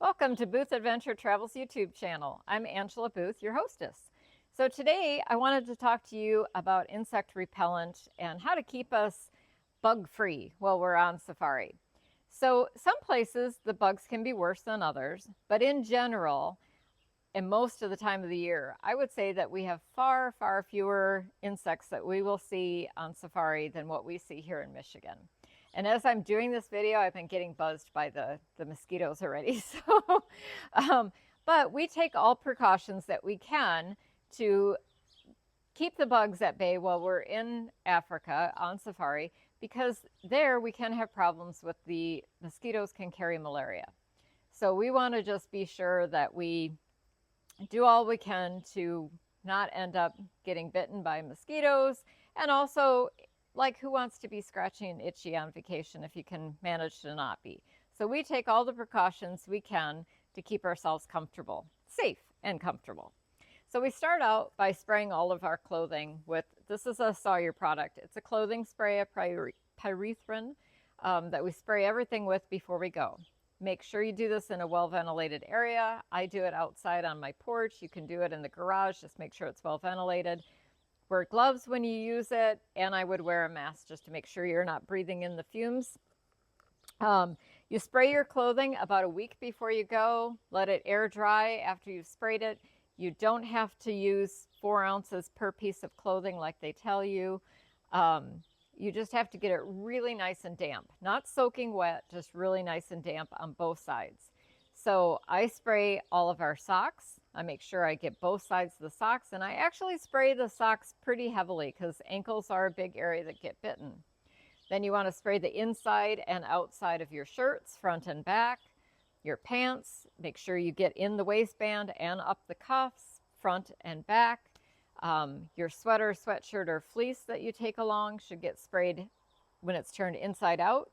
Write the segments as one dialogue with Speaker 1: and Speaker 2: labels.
Speaker 1: Welcome to Booth Adventure Travels YouTube channel. I'm Angela Booth, your hostess. So today I wanted to talk to you about insect repellent and how to keep us bug-free while we're on safari. So some places the bugs can be worse than others, but in general, and most of the time of the year, I would say that we have far, far fewer insects that we will see on safari than what we see here in Michigan. And as I'm doing this video, I've been getting buzzed by the mosquitoes already. But we take all precautions that we can to keep the bugs at bay while we're in Africa on safari, because there we can have problems with the mosquitoes can carry malaria. So we want to just be sure that we do all we can to not end up getting bitten by mosquitoes, and also, like, who wants to be scratchy and itchy on vacation if you can manage to not be? So we take all the precautions we can to keep ourselves comfortable, safe and comfortable. So we start out by spraying all of our clothing with, this is a Sawyer product. It's a clothing spray, a pyrethrin that we spray everything with before we go. Make sure you do this in a well-ventilated area. I do it outside on my porch. You can do it in the garage. Just make sure it's well-ventilated. Wear gloves when you use it, and I would wear a mask just to make sure you're not breathing in the fumes. You spray your clothing about a week before you go. Let it air dry after you've sprayed it. You don't have to use 4 ounces per piece of clothing like they tell you. You just have to get it really nice and damp. Not soaking wet, just really nice and damp on both sides. So I spray all of our socks. I make sure I get both sides of the socks, and I actually spray the socks pretty heavily because ankles are a big area that get bitten. Then you want to spray the inside and outside of your shirts, front and back. Your pants, make sure you get in the waistband and up the cuffs, front and back. Your sweater, sweatshirt, or fleece that you take along should get sprayed when it's turned inside out,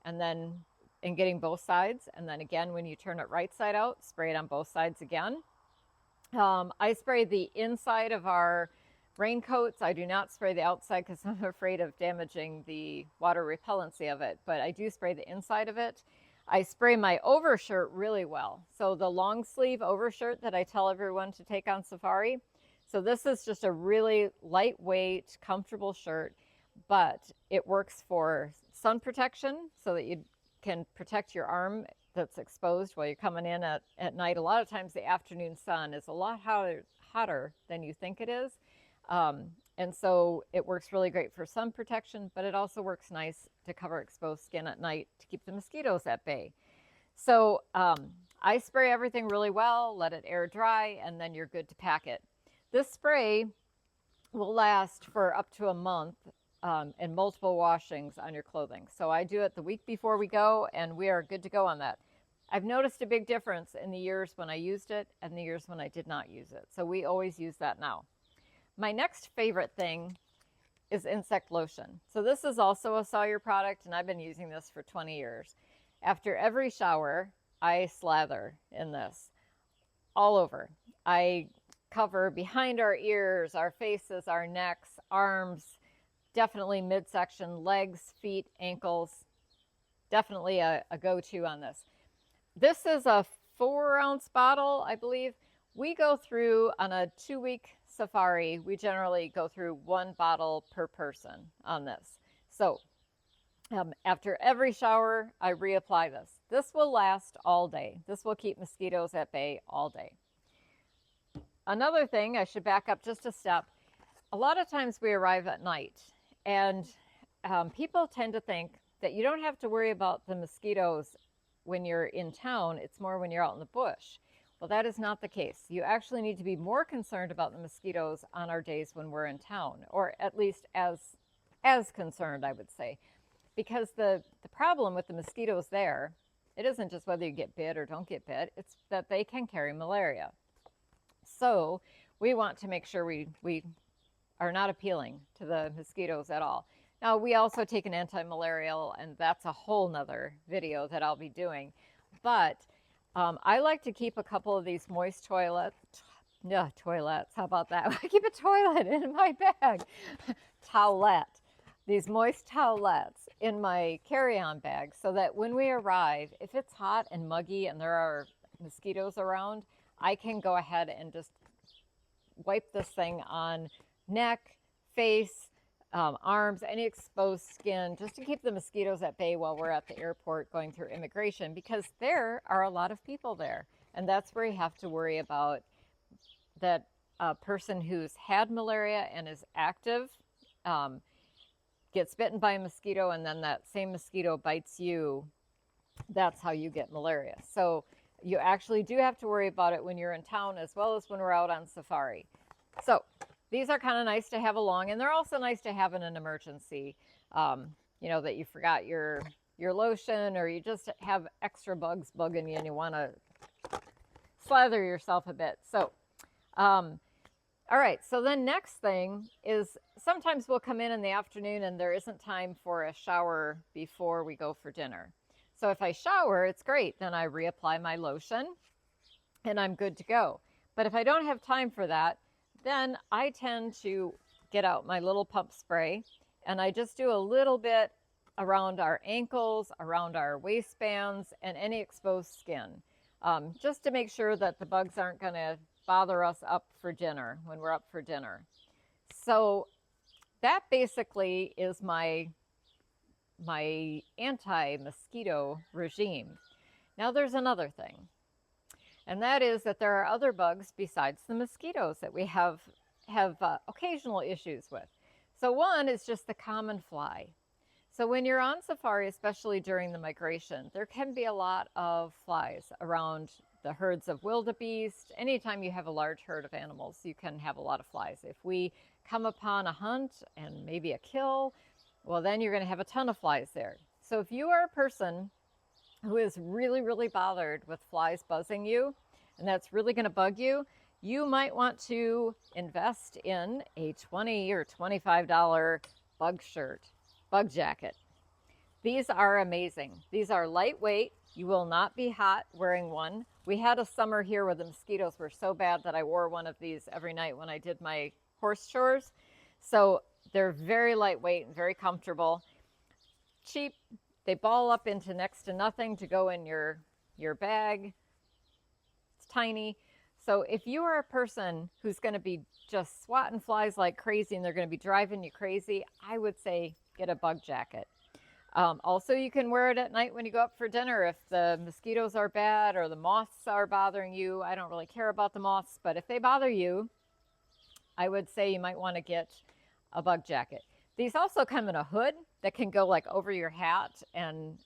Speaker 1: and then and getting both sides. And then again, when you turn it right side out, spray it on both sides again. I spray the inside of our raincoats. I do not spray the outside because I'm afraid of damaging the water repellency of it, but I do spray the inside of it. I spray my overshirt really well. So the long sleeve overshirt that I tell everyone to take on safari. So this is just a really lightweight, comfortable shirt, but it works for sun protection so that you can protect your arm that's exposed while you're coming in at night. A lot of times the afternoon sun is a lot hotter than you think it is. And so it works really great for sun protection, but it also works nice to cover exposed skin at night to keep the mosquitoes at bay. So I spray everything really well, let it air dry, and then you're good to pack it. This spray will last for up to a month and multiple washings on your clothing. So I do it the week before we go, and we are good to go on that. I've noticed a big difference in the years when I used it and the years when I did not use it. So we always use that now. My next favorite thing is insect lotion. So this is also a Sawyer product, and I've been using this for 20 years. After every shower, I slather in this all over. I cover behind our ears, our faces, our necks, arms, definitely midsection, legs, feet, ankles. Definitely a go-to on this. This is a 4-ounce bottle, I believe. We go through, on a 2-week safari, we generally go through 1 bottle per person on this. So after every shower, I reapply this. This will last all day. This will keep mosquitoes at bay all day. Another thing, I should back up just a step. A lot of times we arrive at night, and people tend to think that you don't have to worry about the mosquitoes when you're in town. It's more when you're out in the bush. Well, that is not the case. You actually need to be more concerned about the mosquitoes on our days when we're in town, or at least as concerned, I would say. Because the problem with the mosquitoes there, it isn't just whether you get bit or don't get bit, it's that they can carry malaria. So we want to make sure we are not appealing to the mosquitoes at all. Now, we also take an anti-malarial, and that's a whole nother video that I'll be doing. But I like to keep a couple of these moist toilets. How about that? I keep a toilet in my bag. Towelette. These moist towelettes in my carry-on bag so that when we arrive, if it's hot and muggy and there are mosquitoes around, I can go ahead and just wipe this thing on neck, face, arms, any exposed skin, just to keep the mosquitoes at bay while we're at the airport going through immigration, because there are a lot of people there. And that's where you have to worry about that person who's had malaria and is active gets bitten by a mosquito, and then that same mosquito bites you. That's how you get malaria. So you actually do have to worry about it when you're in town as well as when we're out on safari. So these are kind of nice to have along, and they're also nice to have in an emergency. You know, that you forgot your lotion, or you just have extra bugs bugging you and you want to slather yourself a bit. So all right, so then next thing is sometimes we'll come in the afternoon and there isn't time for a shower before we go for dinner. So if I shower, it's great. Then I reapply my lotion and I'm good to go. But if I don't have time for that, then I tend to get out my little pump spray and I just do a little bit around our ankles, around our waistbands, and any exposed skin, just to make sure that the bugs aren't going to bother us up for dinner when we're up for dinner. So that basically is my anti-mosquito regime. Now there's another thing, and that is that there are other bugs besides the mosquitoes that we have occasional issues with. So one is just the common fly. So when you're on safari, especially during the migration, there can be a lot of flies around the herds of wildebeest. Anytime you have a large herd of animals, you can have a lot of flies. If we come upon a hunt and maybe a kill, well, then you're going to have a ton of flies there. So if you are a person who is really, really bothered with flies buzzing you, and that's really going to bug you, you might want to invest in a $20 or $25 bug jacket. These are amazing. These are lightweight. You will not be hot wearing one. We had a summer here where the mosquitoes were so bad that I wore one of these every night when I did my horse chores. So they're very lightweight and very comfortable. Cheap. They ball up into next to nothing to go in your bag. It's tiny. So if you are a person who's going to be just swatting flies like crazy and they're going to be driving you crazy, I would say get a bug jacket. Also, you can wear it at night when you go up for dinner if the mosquitoes are bad or the moths are bothering you. I don't really care about the moths, but if they bother you, I would say you might want to get a bug jacket. These also come in a hood that can go like over your hat, and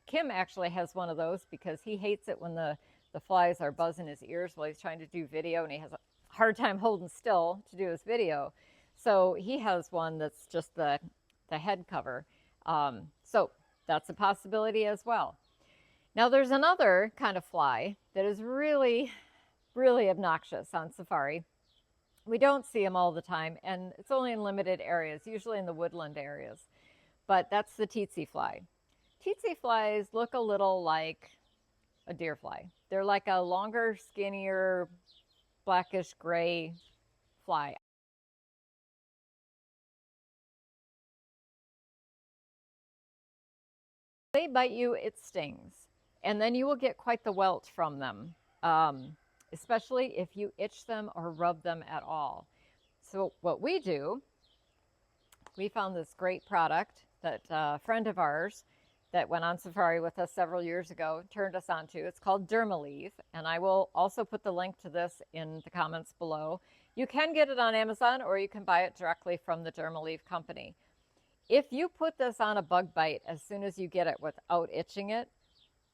Speaker 1: Kim actually has one of those because he hates it when the flies are buzzing his ears while he's trying to do video, and he has a hard time holding still to do his video. So he has one that's just the head cover. So that's a possibility as well. Now there's another kind of fly that is really, really obnoxious on safari. We don't see them all the time, and it's only in limited areas, usually in the woodland areas. But that's the tsetse fly. Tsetse flies look a little like a deer fly. They're like a longer, skinnier, blackish gray fly. They bite you, it stings, and then you will get quite the welt from them, especially if you itch them or rub them at all. So what we do, we found this great product that a friend of ours that went on safari with us several years ago turned us onto. It's called Dermaleave, and I will also put the link to this in the comments below. You can get it on Amazon, or you can buy it directly from the Dermaleave company. If you put this on a bug bite as soon as you get it without itching it,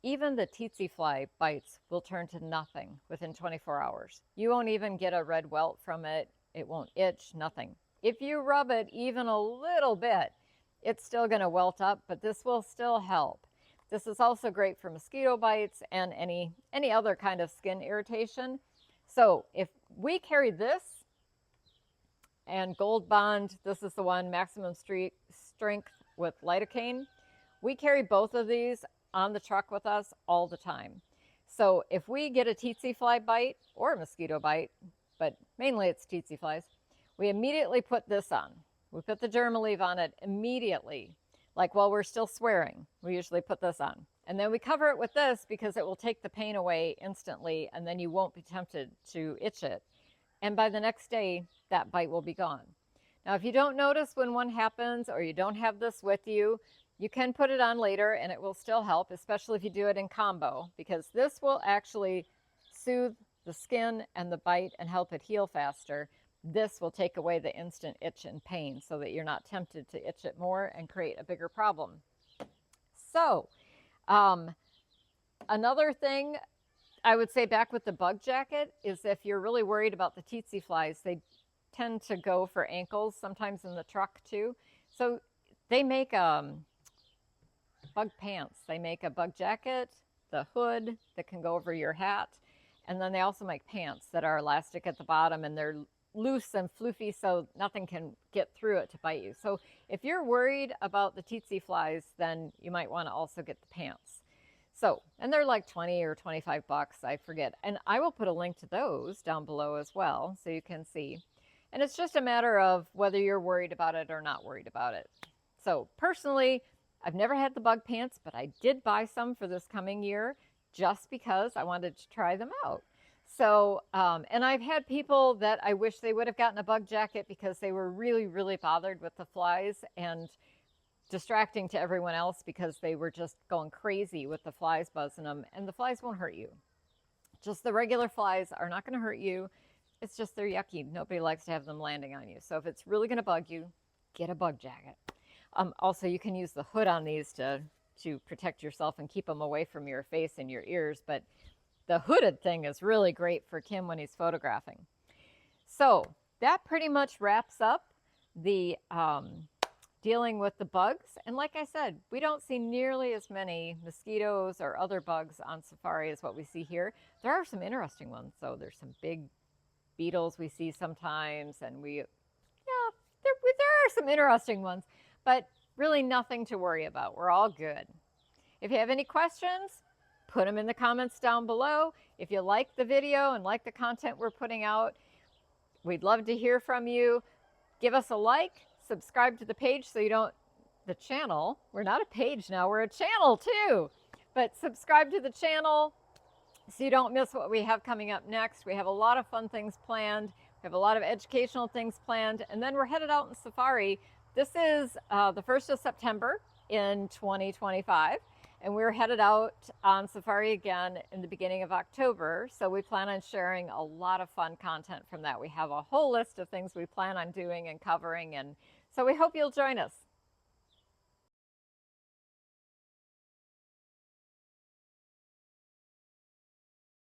Speaker 1: even the tsetse fly bites will turn to nothing within 24 hours. You won't even get a red welt from it. It won't itch, nothing. If you rub it even a little bit, it's still going to welt up, but this will still help. This is also great for mosquito bites and any other kind of skin irritation. So if we carry this and Gold Bond, this is the one, maximum strength with lidocaine. We carry both of these on the truck with us all the time. So if we get a tsetse fly bite or a mosquito bite, but mainly it's tsetse flies, we immediately put this on. We put the Dermaleave on it immediately, like while we're still swearing. We usually put this on. And then we cover it with this because it will take the pain away instantly, and then you won't be tempted to itch it. And by the next day, that bite will be gone. Now, if you don't notice when one happens or you don't have this with you, you can put it on later and it will still help, especially if you do it in combo, because this will actually soothe the skin and the bite and help it heal faster. This will take away the instant itch and pain so that you're not tempted to itch it more and create a bigger problem. So, another thing I would say back with the bug jacket is if you're really worried about the tsetse flies, they tend to go for ankles, sometimes in the truck too. So they make bug pants. They make a bug jacket, the hood that can go over your hat, and then they also make pants that are elastic at the bottom, and they're loose and floofy so nothing can get through it to bite you. So if you're worried about the tsetse flies, then you might want to also get the pants. So, and they're like 20 or 25 bucks, I forget. And I will put a link to those down below as well so you can see. And it's just a matter of whether you're worried about it or not worried about it. So personally, I've never had the bug pants, but I did buy some for this coming year just because I wanted to try them out. So, and I've had people that I wish they would have gotten a bug jacket because they were really, really bothered with the flies and distracting to everyone else because they were just going crazy with the flies buzzing them. And the flies won't hurt you. Just the regular flies are not going to hurt you. It's just they're yucky. Nobody likes to have them landing on you. So if it's really going to bug you, get a bug jacket. Also, you can use the hood on these to protect yourself and keep them away from your face and your ears. But the hooded thing is really great for Kim when he's photographing. So that pretty much wraps up the dealing with the bugs. And like I said, we don't see nearly as many mosquitoes or other bugs on safari as what we see here. There are some interesting ones. So there's some big beetles we see sometimes, and there are some interesting ones, but really nothing to worry about. We're all good. If you have any questions, put them in the comments down below. If you like the video and like the content we're putting out, we'd love to hear from you. Give us a like, subscribe to the page so you don't, the channel, we're not a page now, we're a channel too, but subscribe to the channel so you don't miss what we have coming up next. We have a lot of fun things planned. We have a lot of educational things planned, and then we're headed out in safari. This is the 1st of September in 2025, and we're headed out on safari again in the beginning of October. So we plan on sharing a lot of fun content from that. We have a whole list of things we plan on doing and covering, and so we hope you'll join us.